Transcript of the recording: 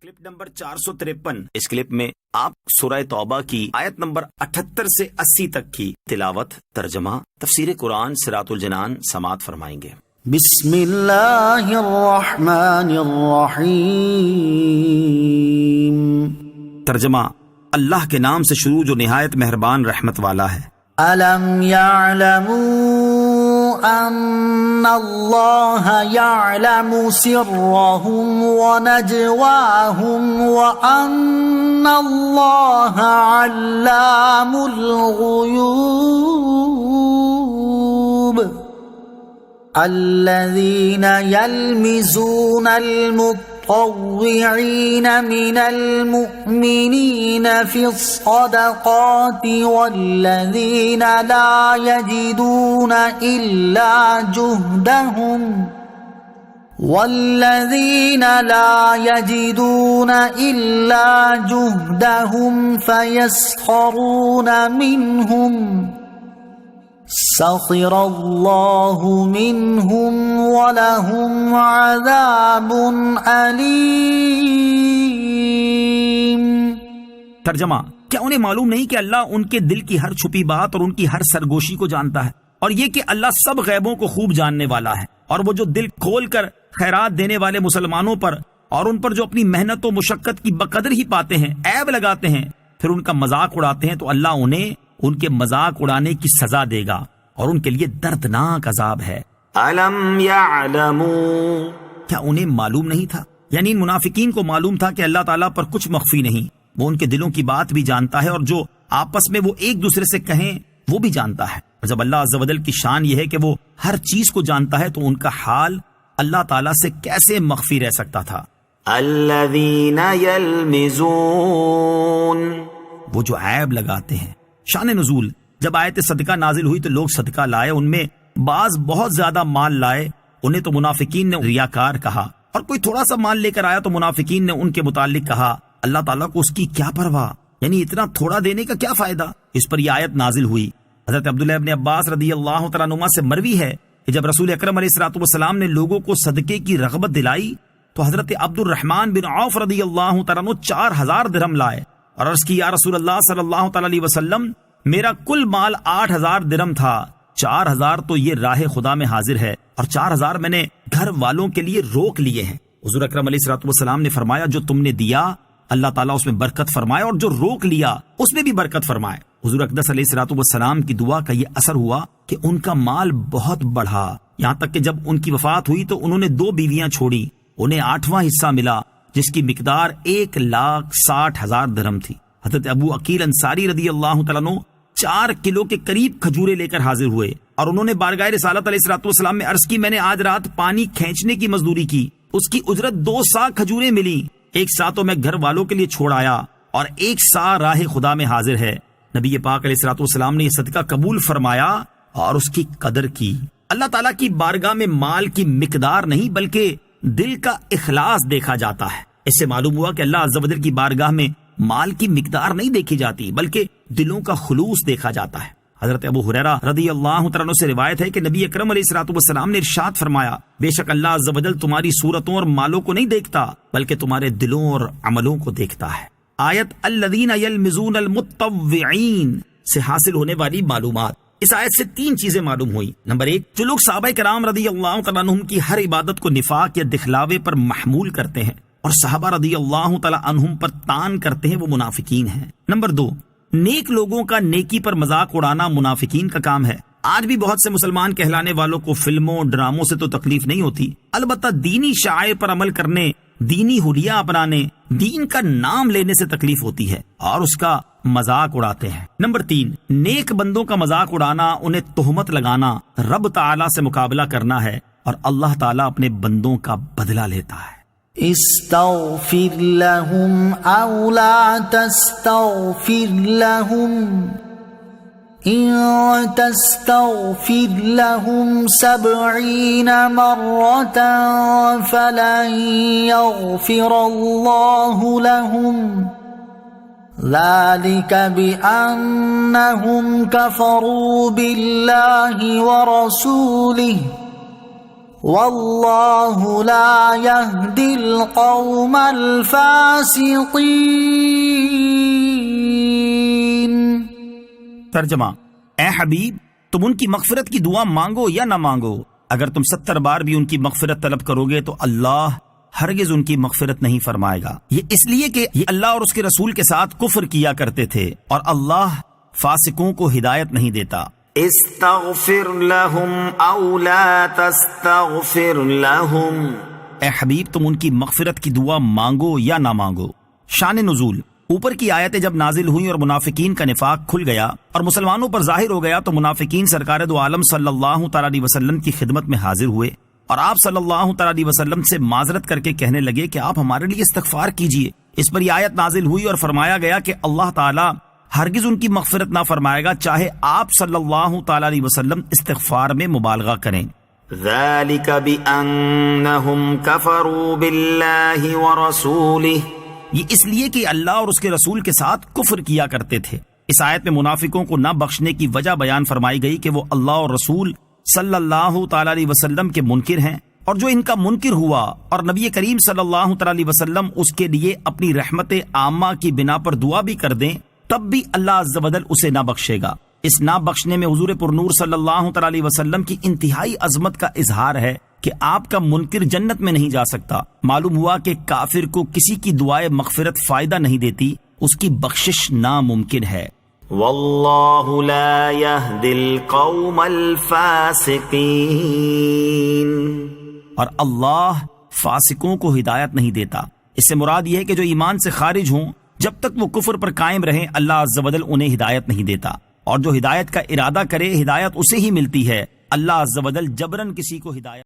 Clip number 453۔ اس clip میں آپ سورہ توبہ کی آیت نمبر 78 سے 80 تک کی تلاوت، ترجمہ، تفسیر قرآن صراط الجنان سماعت فرمائیں گے۔ بسم اللہ الرحمن الرحیم۔ ترجمہ، اللہ کے نام سے شروع جو نہایت مہربان رحمت والا ہے۔ الم یعلموا ان اللہ یعلم سرهم ونجواهم وان اللہ علام الغیوب الذین یلمزون المطوعین من المؤمنین فی الصدقات والذین لا یجدون إلا جهدهم فيسخرون منهم سخر اللہ منهم ولهم عذاب علیم۔ ترجمہ، کیا انہیں معلوم نہیں کہ اللہ ان کے دل کی ہر چھپی بات اور ان کی ہر سرگوشی کو جانتا ہے، اور یہ کہ اللہ سب غیبوں کو خوب جاننے والا ہے، اور وہ جو دل کھول کر خیرات دینے والے مسلمانوں پر اور ان پر جو اپنی محنت و مشقت کی بقدر ہی پاتے ہیں عیب لگاتے ہیں، پھر ان کا مذاق اڑاتے ہیں، تو اللہ انہیں ان کے مذاق اڑانے کی سزا دے گا اور ان کے لیے دردناک عذاب ہے۔ الم یعلموا، کیا انہیں معلوم نہیں تھا؟ یعنی ان منافقین کو معلوم تھا کہ اللہ تعالیٰ پر کچھ مخفی نہیں، وہ ان کے دلوں کی بات بھی جانتا ہے، اور جو آپس میں وہ ایک دوسرے سے کہیں وہ بھی جانتا ہے۔ اور جب اللہ عز و جل کی شان یہ ہے کہ وہ ہر چیز کو جانتا ہے، تو ان کا حال اللہ تعالیٰ سے کیسے مخفی رہ سکتا تھا؟ الذین یلمزون، وہ جو عیب لگاتے ہیں۔ شان نزول، جب آیت صدقہ نازل ہوئی تو لوگ صدقہ لائے، ان میں بعض بہت زیادہ مال لائے، انہیں تو منافقین نے ریاکار کہا، اور کوئی تھوڑا سا مال لے کر آیا تو منافقین نے ان کے متعلق کہا اللہ تعالیٰ کو اس کی کیا پرواہ، یعنی اتنا تھوڑا دینے کا کیا فائدہ۔ اس پر یہ آیت نازل ہوئی۔ حضرت عبداللہ ابن عباس رضی اللہ تعالیٰ عنہما سے مروی ہے کہ جب رسول اکرم علیہ الصلوۃ والسلام نے لوگوں کو صدقے کی رغبت دلائی تو حضرت عبد الرحمن بن عوف رضی اللہ تعالیٰ عنہ 4000 درہم لائے اور عرض کی یا رسول اللہ صلی اللہ تعالیٰ علیہ وسلم، میرا کل مال 8000 درہم تھا، 4000 تو یہ راہ خدا میں حاضر ہے اور 4000 میں نے گھر والوں کے لیے روک لیے ہیں۔ حضور اکرم علیہ الصلوۃ والسلام نے فرمایا جو تم نے دیا اللہ تعالیٰ اس میں برکت فرمائے، اور جو روک لیا اس میں بھی برکت فرمائے۔ حضور اقدس علیہ الصلوۃ والسلام کی دعا کا یہ اثر ہوا کہ ان کا مال بہت بڑھا، یہاں تک کہ جب ان کی وفات ہوئی تو انہوں نے 2 بیویاں چھوڑی، انہیں 8واں حصہ ملا جس کی مقدار 1,60,000 درہم تھی۔ حضرت ابو عقیل انصاری رضی اللہ تعالیٰ عنہ 4 کلو کے قریب کھجورے لے کر حاضر ہوئے اور انہوں نے بارگاہ رسالت علیہ الصلوۃ والسلام میں عرض کی میں نے آج رات پانی کھینچنے کی مزدوری کی، اس کی اجرت 2 سا کھجوریں ملی، 1 سا تو میں گھر والوں کے لیے چھوڑ آیا اور 1 سا راہ خدا میں حاضر ہے۔ نبی پاک علیہ الصلوۃ والسلام نے یہ صدقہ قبول فرمایا اور اس کی قدر کی۔ اللہ تعالیٰ کی بارگاہ میں مال کی مقدار نہیں بلکہ دل کا اخلاص دیکھا جاتا ہے۔ اس سے معلوم ہوا کہ اللہ عز و جل کی بارگاہ میں مال کی مقدار نہیں دیکھی جاتی بلکہ دلوں کا خلوص دیکھا جاتا ہے۔ حضرت ابو ہریرہ رضی اللہ تعالیٰ عنہ سے روایت ہے کہ نبی اکرم علیہ الصلوۃ والسلام نے ارشاد فرمایا بے شک اللہ عز و جل تمہاری صورتوں اور مالوں کو نہیں دیکھتا بلکہ تمہارے دلوں اور عملوں کو دیکھتا ہے۔ آیت الذین یلمزون المطوعین سے حاصل ہونے والی معلومات۔ اس آیت سے 3 چیزیں معلوم ہوئی۔ نمبر 1، جو لوگ صحابہ کرام رضی اللہ تعالیٰ عنہم کی ہر عبادت کو نفاق یا دکھلاوے پر محمول کرتے ہیں اور صحابہ رضی اللہ تعالیٰ عنہم پر تان کرتے ہیں وہ منافقین ہیں۔ نمبر 2، نیک لوگوں کا نیکی پر مذاق اڑانا منافقین کا کام ہے۔ آج بھی بہت سے مسلمان کہلانے والوں کو فلموں ڈراموں سے تو تکلیف نہیں ہوتی، البتہ دینی شعائر پر عمل کرنے، دینی حلیہ اپنانے، دین کا نام لینے سے تکلیف ہوتی ہے اور اس کا مذاق اڑاتے ہیں۔ نمبر 3، نیک بندوں کا مذاق اڑانا، انہیں تہمت لگانا رب تعالیٰ سے مقابلہ کرنا ہے اور اللہ تعالیٰ اپنے بندوں کا بدلہ لیتا ہے۔ استغفر لهم او لا تستغفر لهم ان تستغفر لهم 70 مرة فلن يغفر الله لهم ذلك بأنهم كفروا بالله ورسوله واللہ لا یہدی القوم الفاسقین۔ ترجمہ: اے حبیب، تم ان کی مغفرت کی دعا مانگو یا نہ مانگو، اگر تم 70 بار بھی ان کی مغفرت طلب کرو گے تو اللہ ہرگز ان کی مغفرت نہیں فرمائے گا۔ یہ اس لیے کہ یہ اللہ اور اس کے رسول کے ساتھ کفر کیا کرتے تھے، اور اللہ فاسقوں کو ہدایت نہیں دیتا۔ استغفر لهم او لا تستغفر لهم، اے حبیب، تم ان کی مغفرت کی دعا مانگو یا نہ مانگو۔ شان نزول: اوپر کی آیتیں جب نازل ہوئیں اور منافقین کا نفاق کھل گیا اور مسلمانوں پر ظاہر ہو گیا تو منافقین سرکار دو عالم صلی اللہ تعالی علیہ وسلم کی خدمت میں حاضر ہوئے اور آپ صلی اللہ تعالی علیہ وسلم سے معذرت کر کے کہنے لگے کہ آپ ہمارے لیے استغفار کیجئے۔ اس پر یہ آیت نازل ہوئی اور فرمایا گیا کہ اللہ تعالی ہرگز ان کی مغفرت نہ فرمائے گا چاہے آپ صلی اللہ تعالی علیہ وسلم استغفار میں مبالغہ کریں۔ ذلك بأنهم كفروا بالله ورسوله، یہ اس لیے کہ اللہ اور اس کے رسول کے ساتھ کفر کیا کرتے تھے۔ اس آیت میں منافقوں کو نہ بخشنے کی وجہ بیان فرمائی گئی کہ وہ اللہ اور رسول صلی اللہ تعالی علیہ وسلم کے منکر ہیں، اور جو ان کا منکر ہوا اور نبی کریم صلی اللہ تعالی علیہ وسلم اس کے لیے اپنی رحمت عامہ کی بنا پر دعا بھی کر دیں تب بھی اللہ عز و جل اسے نہ بخشے گا۔ اس نہ بخشنے میں حضور پرنور صلی اللہ تعالی علیہ وسلم کی انتہائی عظمت کا اظہار ہے کہ آپ کا منکر جنت میں نہیں جا سکتا۔ معلوم ہوا کہ کافر کو کسی کی دعائے مغفرت فائدہ نہیں دیتی، اس کی بخشش ناممکن ہے۔ واللہ لا یہدی القوم الفاسقین، اور اللہ فاسقوں کو ہدایت نہیں دیتا۔ اس سے مراد یہ ہے کہ جو ایمان سے خارج ہوں جب تک وہ کفر پر قائم رہیں اللہ عز و جل انہیں ہدایت نہیں دیتا، اور جو ہدایت کا ارادہ کرے ہدایت اسے ہی ملتی ہے۔ اللہ عز و جل جبراً کسی کو ہدایت